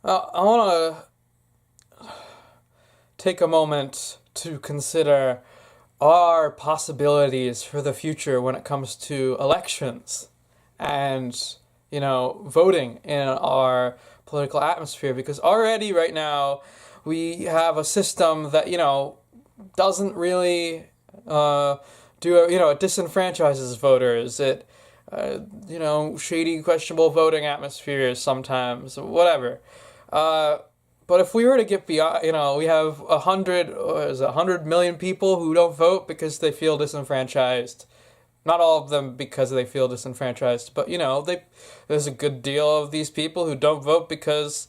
I want to take a moment to consider our possibilities for the future when it comes to elections and, voting in our political atmosphere. Because already right now we have a system that, doesn't really it disenfranchises voters. Shady, questionable voting atmospheres sometimes, whatever. Uh, but if we were to get beyond, we have 100 million people who don't vote because they feel disenfranchised. Not all of them because they feel disenfranchised, but there's a good deal of these people who don't vote because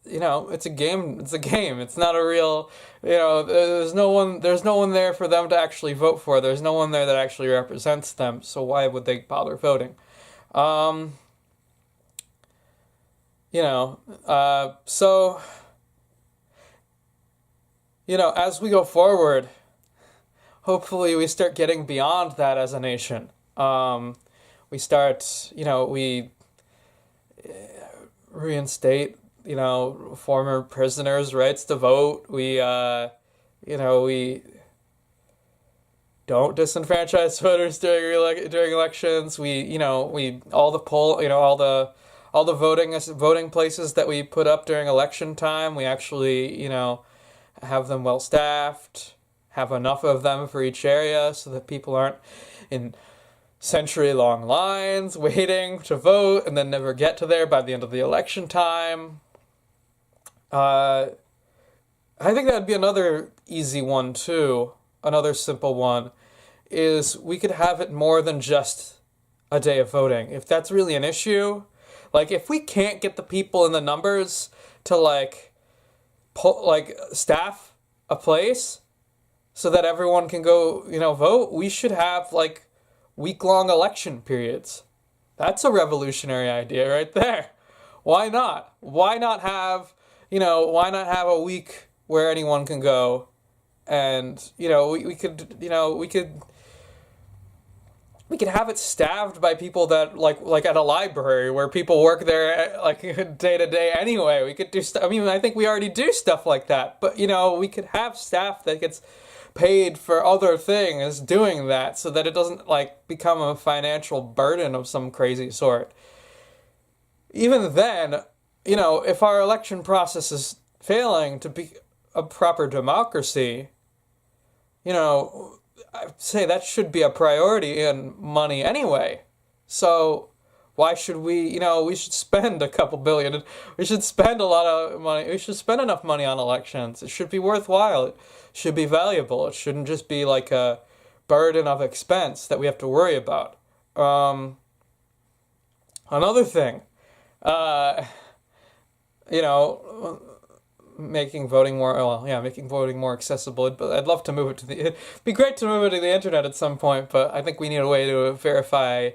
it's a game. It's a game. It's not a real. There's no one. There's no one there for them to actually vote for. There's no one there that actually represents them. So why would they bother voting? Um, so as we go forward, hopefully we start getting beyond that as a nation. We start. We reinstate former prisoners' rights to vote. We don't disenfranchise voters during elections. We all the all the voting places that we put up during election time. We actually have them well staffed, have enough of them for each area so that people aren't in century long lines waiting to vote and then never get to there by the end of the election time. Uh, I think that'd be another easy one too. Another simple one is we could have it more than just a day of voting. If that's really an issue, like if we can't get the people in the numbers to staff a place so that everyone can go, vote, we should have week-long election periods. That's a revolutionary idea right there. Why not? Why not have a week where anyone can go and, we could have it staffed by people that like at a library where people work there day to day anyway. We could do stuff. I mean, I think we already do stuff like that, but we could have staff that gets paid for other things doing that so that it doesn't become a financial burden of some crazy sort. Even then, if our election process is failing to be a proper democracy, I'd say that should be a priority in money anyway. So why should we should spend a couple billion. We should spend a lot of money. We should spend enough money on elections. It should be worthwhile. It should be valuable. It shouldn't just be like a burden of expense that we have to worry about. Another thing, uh, you know, making voting more accessible. But I'd love to move it to the. It'd be great to move it to the internet at some point. But I think we need a way to verify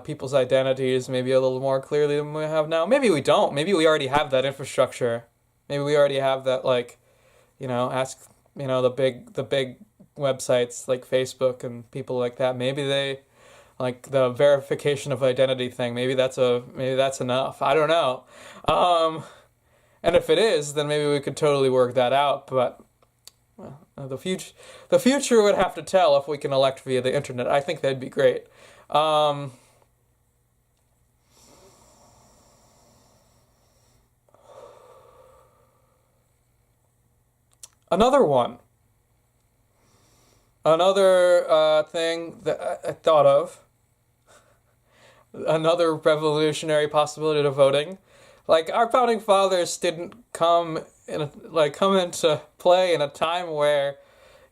people's identities maybe a little more clearly than we have now. Maybe we don't. Maybe we already have that infrastructure. Maybe we already have that ask the big websites like Facebook and people like that. Maybe they like the verification of identity thing. Maybe that's enough. I don't know. Um, and if it is, then maybe we could totally work that out. But the future would have to tell if we can elect via the internet. I think that'd be great. Um, another one, another thing that I thought of, another revolutionary possibility to voting. Like our founding fathers didn't come into play in a time where,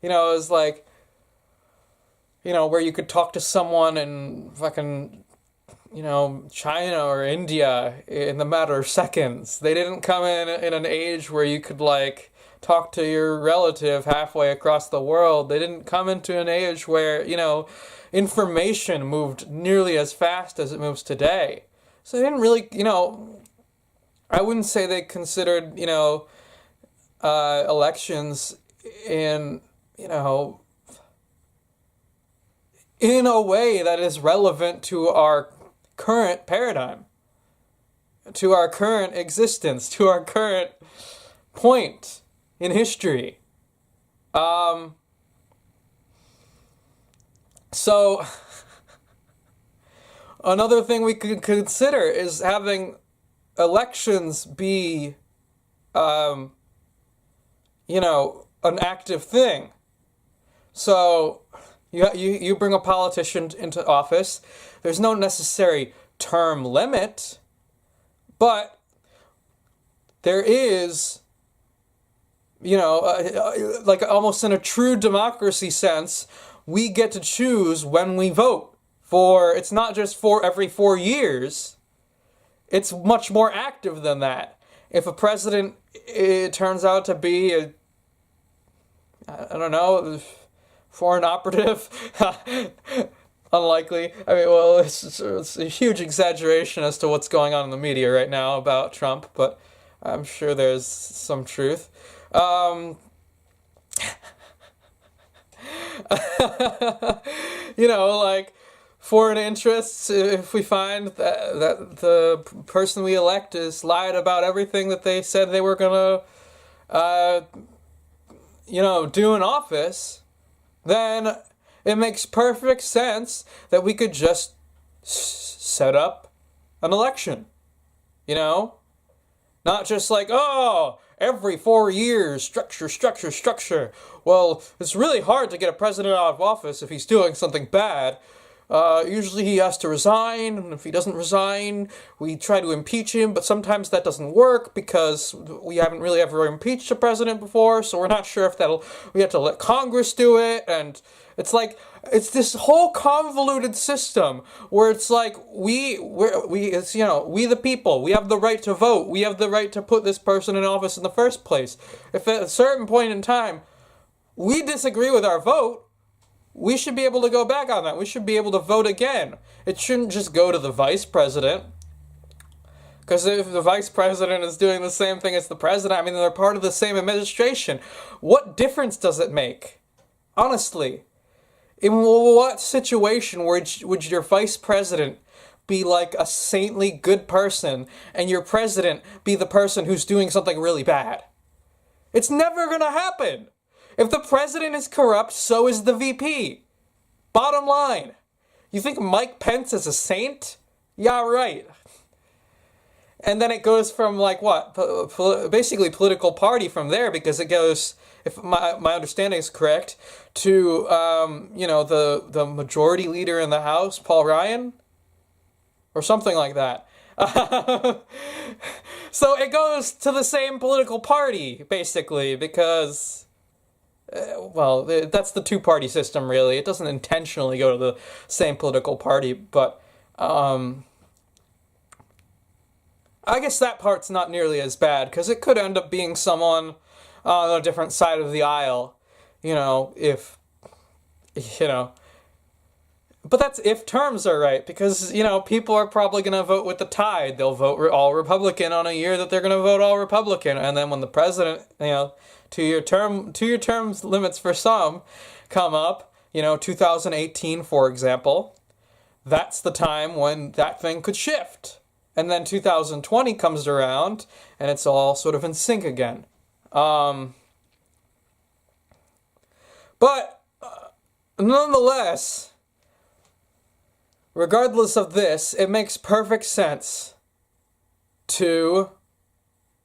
it was where you could talk to someone in fucking, China or India in the matter of seconds. They didn't come in an age where you could talk to your relative halfway across the world. They didn't come into an age where, information moved nearly as fast as it moves today. So they didn't really, I wouldn't say they considered, elections in, in a way that is relevant to our current paradigm. to our current existence, to our current point in history. Um, so another thing we could consider is having elections be, um, an active thing. So you bring a politician into office. There's no necessary term limit, but there is, like almost in a true democracy sense, we get to choose when we vote. It's not just for every 4 years. It's much more active than that. If a president, it turns out to be I don't know, foreign operative, unlikely. I mean, well, it's a huge exaggeration as to what's going on in the media right now about Trump, but I'm sure there's some truth. Like foreign interests, if we find that the person we elect is lied about everything that they said they were going to, do in office, then it makes perfect sense that we could just set up an election. Not just like, oh, every 4 years, structure. Well, it's really hard to get a president out of office if he's doing something bad. Usually he has to resign, and if he doesn't resign, we try to impeach him, but sometimes that doesn't work because we haven't really ever impeached a president before, so we're not sure if we have to let Congress do it, and it's this whole convoluted system where it's like we the people, we have the right to vote, we have the right to put this person in office in the first place. If at a certain point in time we disagree with our vote, we should be able to go back on that. We should be able to vote again. It shouldn't just go to the vice president. Because if the vice president is doing the same thing as the president, I mean, they're part of the same administration. What difference does it make? Honestly. In what situation would your vice president be like a saintly good person and your president be the person who's doing something really bad? It's never gonna happen. If the president is corrupt, so is the VP. Bottom line. You think Mike Pence is a saint? Yeah, right. And then it goes from like what? Basically political party from there, because it goes, if my understanding is correct, to the majority leader in the House, Paul Ryan, or something like that. So it goes to the same political party, basically, because that's the two-party system, really. It doesn't intentionally go to the same political party, but I guess that part's not nearly as bad, because it could end up being someone on a different side of the aisle, but that's if terms are right, because, people are probably going to vote with the tide. They'll vote all Republican on a year that they're going to vote all Republican, and then when the president, two-year terms limits for some come up, 2018, for example, that's the time when that thing could shift. And then 2020 comes around, and it's all sort of in sync again. But nonetheless, regardless of this, it makes perfect sense to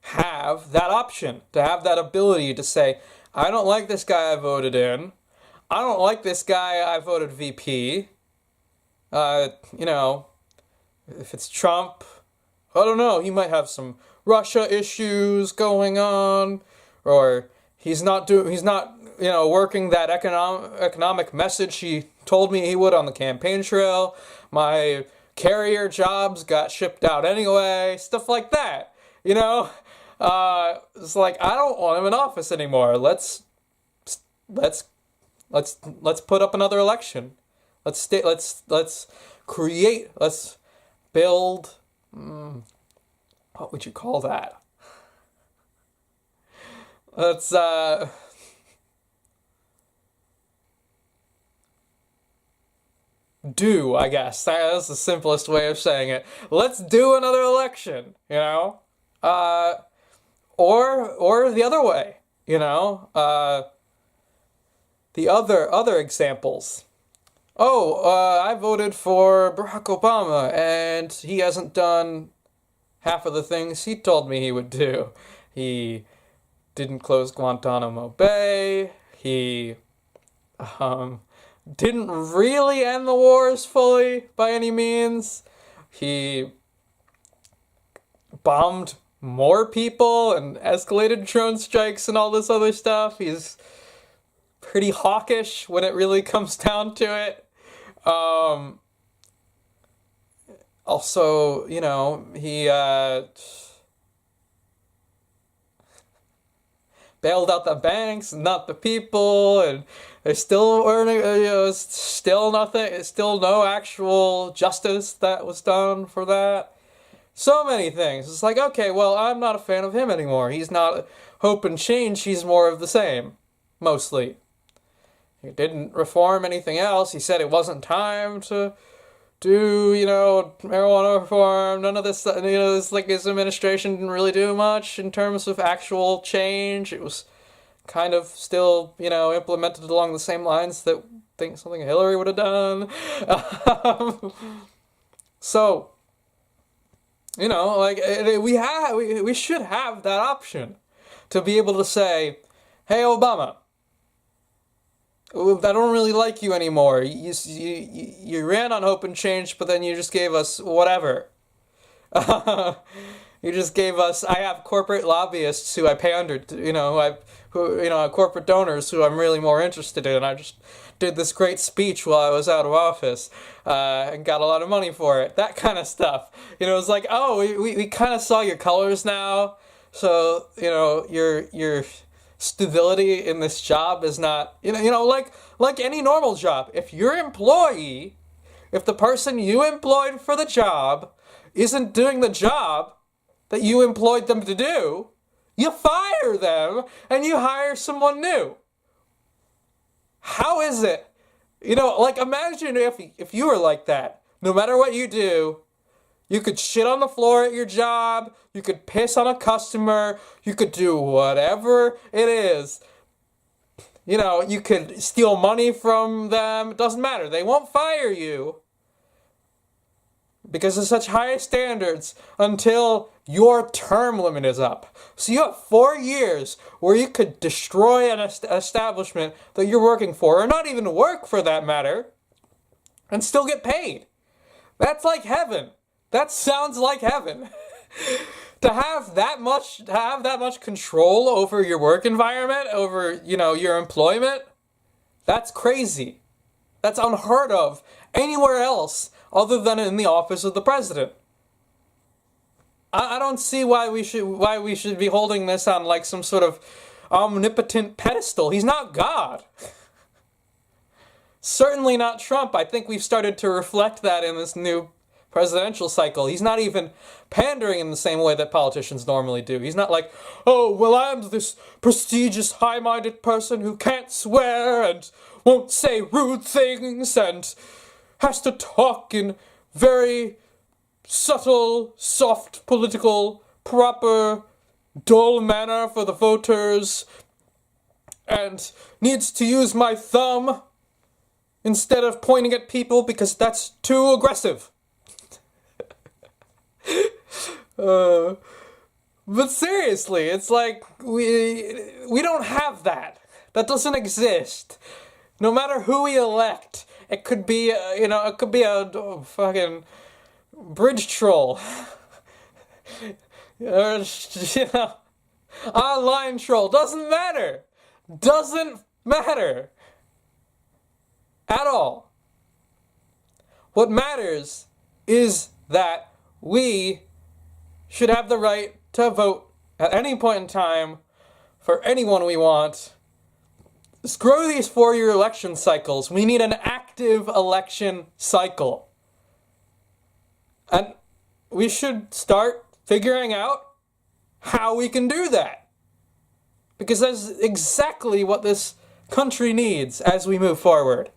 have that option, to have that ability to say, I don't like this guy I voted in. I don't like this guy I voted VP. If it's Trump, I don't know, he might have some Russia issues going on, or he's not working that economic message he told me he would on the campaign trail. My carrier jobs got shipped out anyway, stuff like that. It's like, I don't want him in office anymore. Let's put up another election. Let's build. What would you call that? Let's do, I guess. That's the simplest way of saying it. Let's do another election, you know? Uh, or the other way, you know? The other examples. Oh, I voted for Barack Obama, and he hasn't done half of the things he told me he would do. He didn't close Guantanamo Bay. He didn't really end the wars fully by any means. He bombed more people and escalated drone strikes and all this other stuff. He's pretty hawkish when it really comes down to it. Also, you know, he bailed out the banks, not the people, and there's still earning, still nothing, still no actual justice that was done for that. So many things. It's like, okay, well, I'm not a fan of him anymore. He's not hope and change. He's more of the same, mostly. He didn't reform anything else. He said it wasn't time to do, marijuana reform. None of this, his administration didn't really do much in terms of actual change. It was kind of still, implemented along the same lines that something Hillary would have done. So, we should have that option to be able to say, hey, Obama, I don't really like you anymore. You ran on hope and change, but then you just gave us whatever. You just gave us. I have corporate lobbyists who I pander to. Corporate donors who I'm really more interested in. I just did this great speech while I was out of office, and got a lot of money for it. That kind of stuff. It's like, oh, we kind of saw your colors now. So your stability in this job is not, like any normal job. If if the person you employed for the job isn't doing the job that you employed them to do, you fire them and you hire someone new. How is it? Imagine if you were like that. No matter what you do, you could shit on the floor at your job, you could piss on a customer, you could do whatever it is. You could steal money from them, it doesn't matter. They won't fire you because of such high standards until your term limit is up. So you have 4 years where you could destroy an establishment that you're working for, or not even work for that matter, and still get paid. That's like heaven. That sounds like heaven. To have that much control over your work environment, over, your employment, that's crazy. That's unheard of anywhere else other than in the office of the president. I don't see why we should be holding this on like some sort of omnipotent pedestal. He's not God. Certainly not Trump. I think we've started to reflect that in this new presidential cycle. He's not even pandering in the same way that politicians normally do. He's not like, oh, well, I'm this prestigious, high-minded person who can't swear and won't say rude things and has to talk in very subtle, soft, political, proper, dull manner for the voters and needs to use my thumb instead of pointing at people because that's too aggressive. But seriously, it's like we don't have that. That doesn't exist. No matter who we elect, it could be a fucking bridge troll, or online troll. Doesn't matter. Doesn't matter at all. What matters is that we should have the right to vote at any point in time for anyone we want. Screw these 4-year election cycles. We need an active election cycle. And we should start figuring out how we can do that. Because that's exactly what this country needs as we move forward.